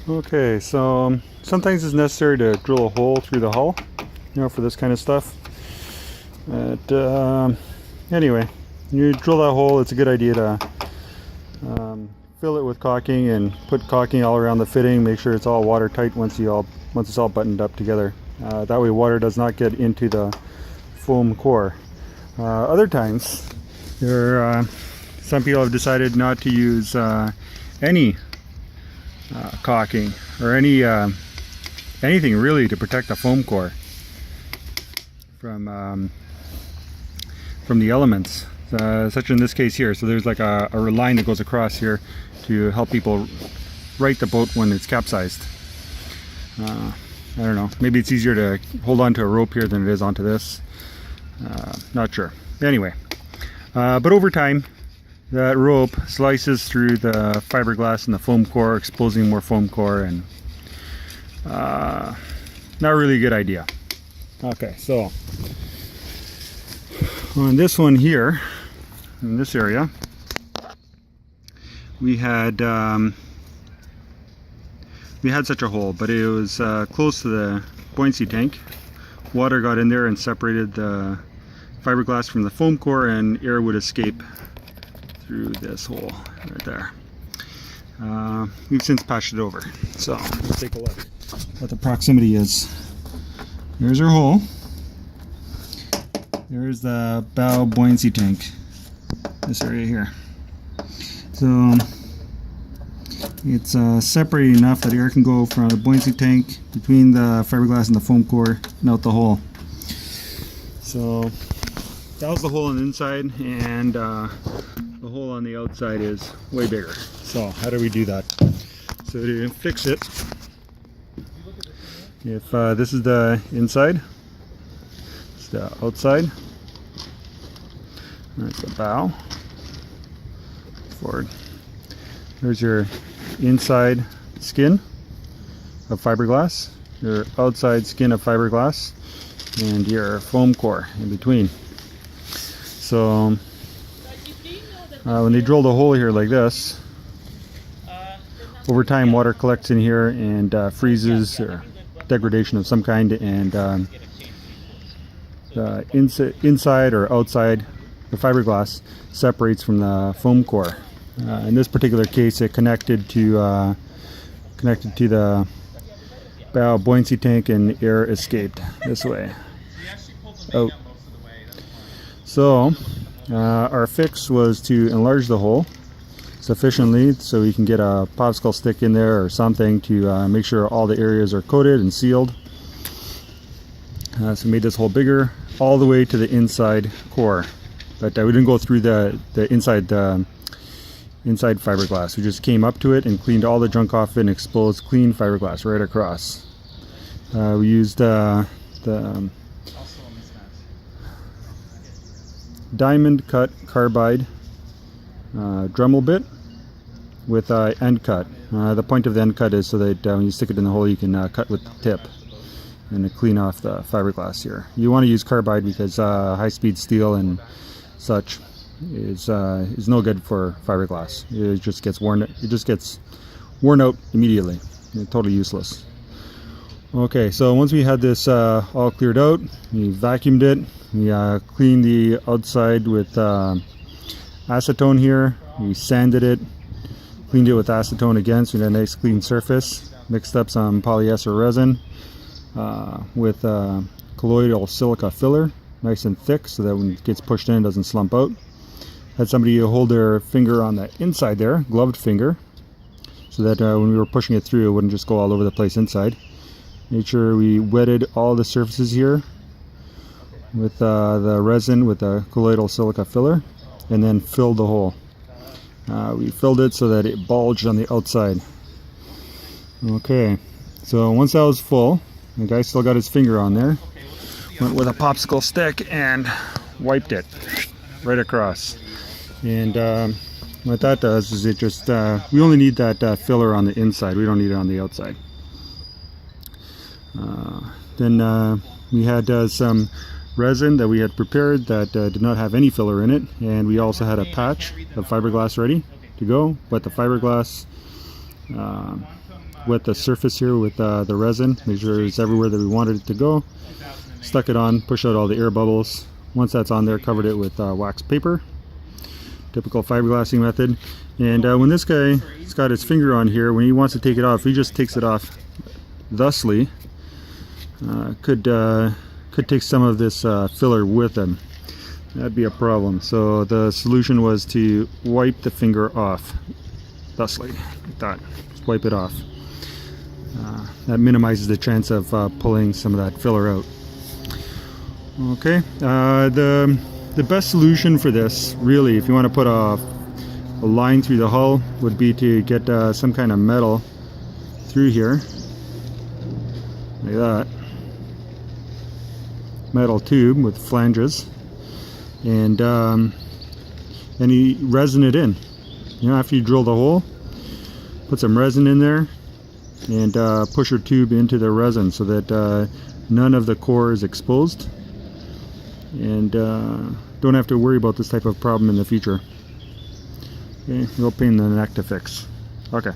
Okay, so sometimes it's necessary to drill a hole through the hull, for this kind of stuff. But anyway, when you drill that hole, it's a good idea to fill it with caulking and put caulking all around the fitting. Make sure it's all watertight once it's all buttoned up together. That way, water does not get into the foam core. Other times, some people have decided not to use any caulking or anything really to protect the foam core from the elements, such in this case here. So there's like a line that goes across here to help people right the boat when it's capsized. I don't know, maybe it's easier to hold on to a rope here than it is onto this. Not sure. Anyway, but over time that rope slices through the fiberglass and the foam core, exposing more foam core, and not really a good idea. Okay, so on this one here, in this area, we had such a hole, but it was close to the buoyancy tank. Water got in there and separated the fiberglass from the foam core, and air would escape through this hole right there. We've since patched it over, so let's take a look what the proximity is. Here's our hole. There's the bow buoyancy tank, this area here. So it's separated enough that air can go from the buoyancy tank between the fiberglass and the foam core and out the hole. So that was the hole on the inside, and the hole on the outside is way bigger. So how do we do that? So to fix it, if this is the inside, it's the outside, that's the bow, forward. There's your inside skin of fiberglass, your outside skin of fiberglass, and your foam core in between. So when they drill the hole here like this, over time water collects in here and freezes, or degradation of some kind, and the inside or outside, the fiberglass separates from the foam core. In this particular case, it connected to the bow buoyancy tank, and air escaped this way out. So our fix was to enlarge the hole sufficiently so we can get a popsicle stick in there or something to make sure all the areas are coated and sealed. So we made this hole bigger all the way to the inside core, but we didn't go through the inside fiberglass. We just came up to it and cleaned all the junk off it and exposed clean fiberglass right across. We used the diamond cut carbide Dremel bit with end cut. The point of the end cut is so that when you stick it in the hole, you can cut with the tip and clean off the fiberglass here. You want to use carbide because high-speed steel and such is no good for fiberglass. It just gets worn out immediately. It's totally useless. Okay, so once we had this all cleared out, we vacuumed it. We cleaned the outside with acetone here. We sanded it, cleaned it with acetone again, so we had a nice clean surface. Mixed up some polyester resin with colloidal silica filler, nice and thick, so that when it gets pushed in, it doesn't slump out. Had somebody hold their finger on the inside there, gloved finger, so that when we were pushing it through, it wouldn't just go all over the place inside. Made sure we wetted all the surfaces here with the resin with the colloidal silica filler, and then filled the hole. We filled it so that it bulged on the outside. Okay, so once that was full, the guy still got his finger on there, went with a popsicle stick and wiped it right across. And what that does is it just, we only need that filler on the inside, we don't need it on the outside. Then we had some resin that we had prepared that did not have any filler in it, and we also had a patch of fiberglass ready to go, but the fiberglass wet the surface here with the resin, make sure it's everywhere that we wanted it to go. Stuck it on, push out all the air bubbles. Once that's on there, covered it with wax paper. Typical fiberglassing method. And when this guy has got his finger on here, when he wants to take it off, he just takes it off thusly. Could take some of this filler with him. That'd be a problem. So the solution was to wipe the finger off thusly, like that. Just wipe it off. That minimizes the chance of pulling some of that filler out. Okay, the best solution for this, really, if you want to put a line through the hull, would be to get some kind of metal through here, like that. Metal tube with flanges, and you resin it in. You know, after you drill the hole, put some resin in there and push your tube into the resin so that none of the core is exposed, and don't have to worry about this type of problem in the future. Okay, real pain in the neck to fix. Okay.